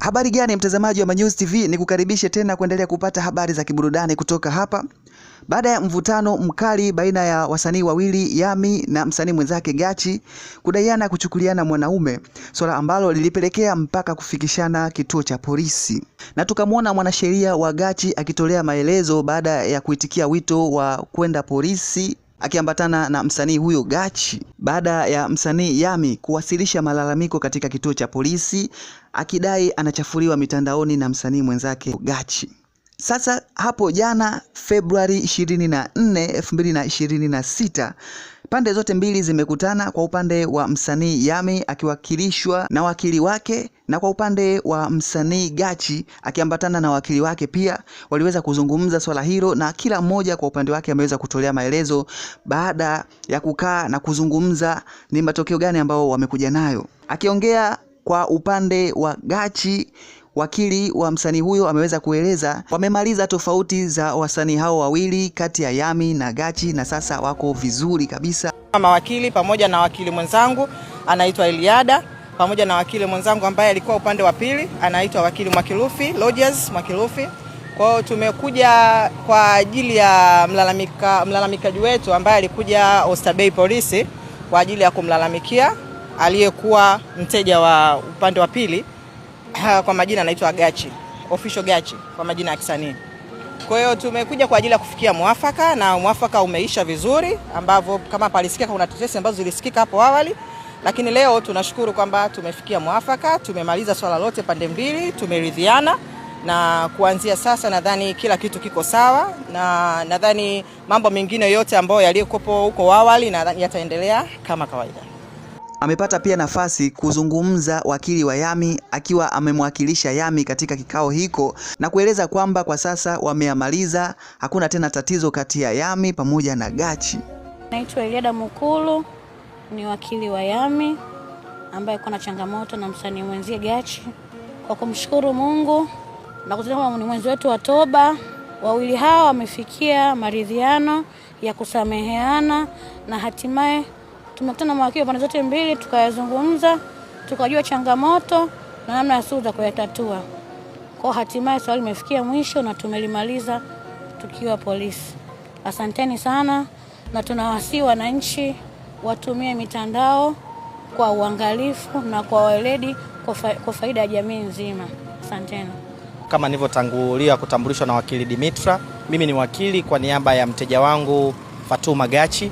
Habari gani mtazamaji wa Manyuzi TV, nikukaribishe tena kuendelea kupata habari za kiburudani kutoka hapa. Baada ya mvutano mkali baina ya wasanii wawili Yammy na msanii mwenzake Gachi kudaiana kuchukuliana mwanaume, swala ambalo lilipelekea mpaka kufikishana kituo cha polisi. Na tukamwona mwanasheria wa Gachi akitolea maelezo baada ya kuitikia wito wa kwenda polisi akiambatana na msanii huyo Gachi, baada ya msanii Yammy kuwasilisha malalamiko katika kituo cha polisi akidai anachafuliwa mitandaoni na msanii mwenzake Gachi. Sasa hapo jana Februari 24, 2026, pande zote mbili zimekutana. Kwa upande wa msanii Yammy akiwakilishwa na wakili wake, na kwa upande wa msanii Gachi akiambatana na wakili wake pia, waliweza kuzungumza swala hilo, na kila mmoja kwa upande wake ameweza kutolea maelezo baada ya kukaa na kuzungumza ni matokeo gani ambao wamekuja nayo. Akiongea kwa upande wa Gachi, wakili wa msanii huyo ameweza kueleza wamemaliza tofauti za wasanii hao wawili kati ya Yammy na Gachi, na sasa wako vizuri kabisa. Mawakili pamoja na wakili mwenzangu anaitwa Eliada, pamoja na wakili mwenzangu ambaye alikuwa upande wa pili anaitwa wakili Mwakilufi, Rogers Mwakilufi. Kwa hiyo tumekuja kwa ajili ya mlalamikaji wetu ambaye alikuja Oysterbay polisi kwa ajili ya kumlalamikia aliyekuwa mteja wa upande wa pili. Kwa majina anaitwa Gachi, Official Gachi kwa majina ya kisanii. Kwa hiyo tumekuja kwa ajili ya kufikia mwafaka, na mwafaka umeisha vizuri, ambavyo kama palisikika kuna tetesi ambazo zilisikika hapo awali, lakini leo tunashukuru kwamba tumefikia mwafaka, tumemaliza swala lote pande mbili, tumeridhiana, na kuanzia sasa nadhani kila kitu kiko sawa, na nadhani mambo mengine yote ambayo yalikuwa huko awali na yataendelea kama kawaida. Amepata pia nafasi kuzungumza wakili wa Yammy akiwa amemwakilisha Yammy katika kikao hiko, na kueleza kwamba kwa sasa wameamaliza, hakuna tena tatizo kati ya Yammy pamoja na Gachi. Naitwa Eliada Mukulu, ni wakili wa Yammy ambaye kuna changamoto na msanii mwenzie Gachi. Kwa kumshukuru Mungu na kutambua ni mwenzi wetu wa toba, wawili hao wamefikia maridhiano ya kusameheana, na hatimaye tumekutana mawakili pande zote mbili, tukayazungumza, tukajua changamoto na namna ya suluhu za kuyatatua. Kwa hatimaye swali limefikia mwisho na tumelimaliza tukiwa polisi. Asanteni sana, na tunawasihi wananchi watumie mitandao kwa uangalifu na kwa weledi kwa faida ya jamii nzima. Asanteni. Kama nilivyotangulia kutambulishwa na wakili Dimitra, mimi ni wakili kwa niaba ya mteja wangu Fatuma Gachi.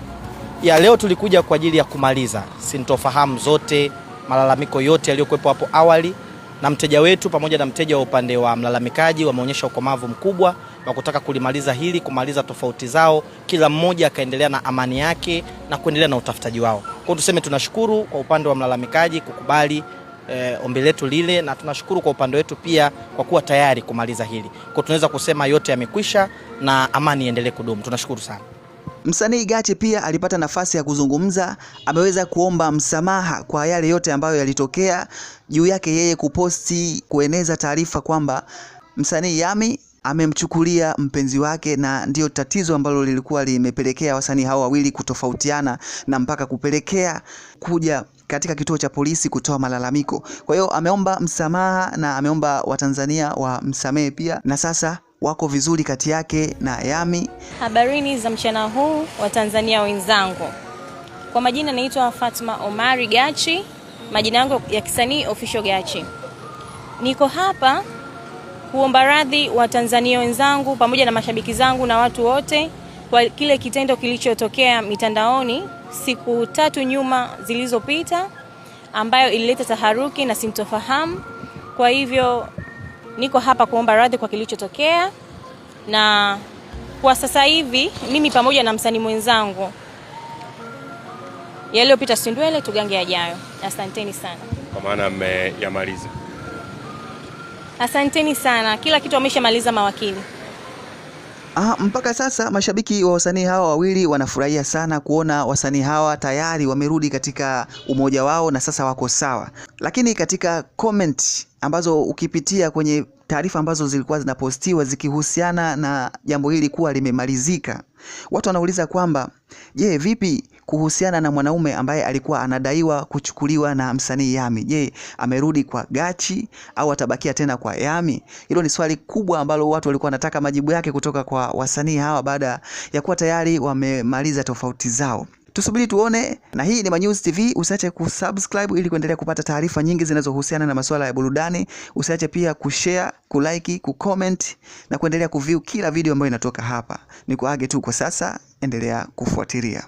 Ya leo tulikuja kwa ajili ya kumaliza sintofahamu zote, malalamiko yote yaliyokuwepo hapo awali, na mteja wetu pamoja na mteja wa upande wa mlalamikaji wameonyesha ukomavu mkubwa wa kutaka kulimaliza hili, kumaliza tofauti zao, kila mmoja akaendelea na amani yake na kuendelea na utafutaji wao. Kwa tuseme tunashukuru kwa upande wa mlalamikaji kukubali ombi letu lile, na tunashukuru kwa upande wetu pia kwa kuwa tayari kumaliza hili. Kwa tunaweza kusema yote yamekwisha na amani iendelee kudumu. Tunashukuru sana. Msanii Gachi pia alipata nafasi ya kuzungumza, ameweza kuomba msamaha kwa yale yote ambayo yalitokea juu yake yeye kuposti kueneza taarifa kwamba msanii Yammy amemchukulia mpenzi wake, na ndio tatizo ambalo lilikuwa limepelekea wasanii hao wawili kutofautiana na mpaka kupelekea kuja katika kituo cha polisi kutoa malalamiko. Kwa hiyo ameomba msamaha na ameomba Watanzania wamsamehe pia, na sasa wako vizuri kati yake na Yammy. Habarini za mchana huu wa Tanzania wenzangu. Kwa majina naitwa Fatma Omari Gachi, majina yangu ya kisanii Official Gachi. Niko hapa kuomba radhi wa Tanzania wenzangu pamoja na mashabiki zangu na watu wote kwa kile kitendo kilichotokea mitandaoni siku 3 nyuma zilizopita, ambayo ilileta taharuki na sintofahamu. Kwa hivyo niko hapa kuomba radhi kwa kilichotokea, na kwa sasa hivi mimi pamoja na msanii mwenzangu yaliyopita sindwele tugange yajayo. Asanteni sana. Kwa maana mmeyamaliza? Asanteni sana, kila kitu wameshamaliza mawakili. Mpaka sasa mashabiki wa wasanii hawa wawili wanafurahia sana kuona wasanii hawa tayari wamerudi katika umoja wao na sasa wako sawa. Lakini katika comment ambazo ukipitia kwenye taarifa ambazo zilikuwa zinapostiwa zikihusiana na jambo hili kuwa limemalizika. Watu wanauliza kwamba je, vipi kuhusiana na mwanaume ambaye alikuwa anadaiwa kuchukuliwa na msanii Yammy? Je, amerudi kwa Gachi au atabakia tena kwa Yammy? Hilo ni swali kubwa ambalo watu walikuwa wanataka majibu yake kutoka kwa wasanii hawa baada ya kuwa tayari wamemaliza tofauti zao. Tusubiri tuone, na hii ni Manyuzi TV. Usiache kusubscribe ili kuendelea kupata taarifa nyingi zinazohusiana na masuala ya burudani. Usiache pia kushare, kulike, kucomment na kuendelea kuview kila video ambayo inatoka hapa. Nikuage tu kwa sasa, endelea kufuatilia.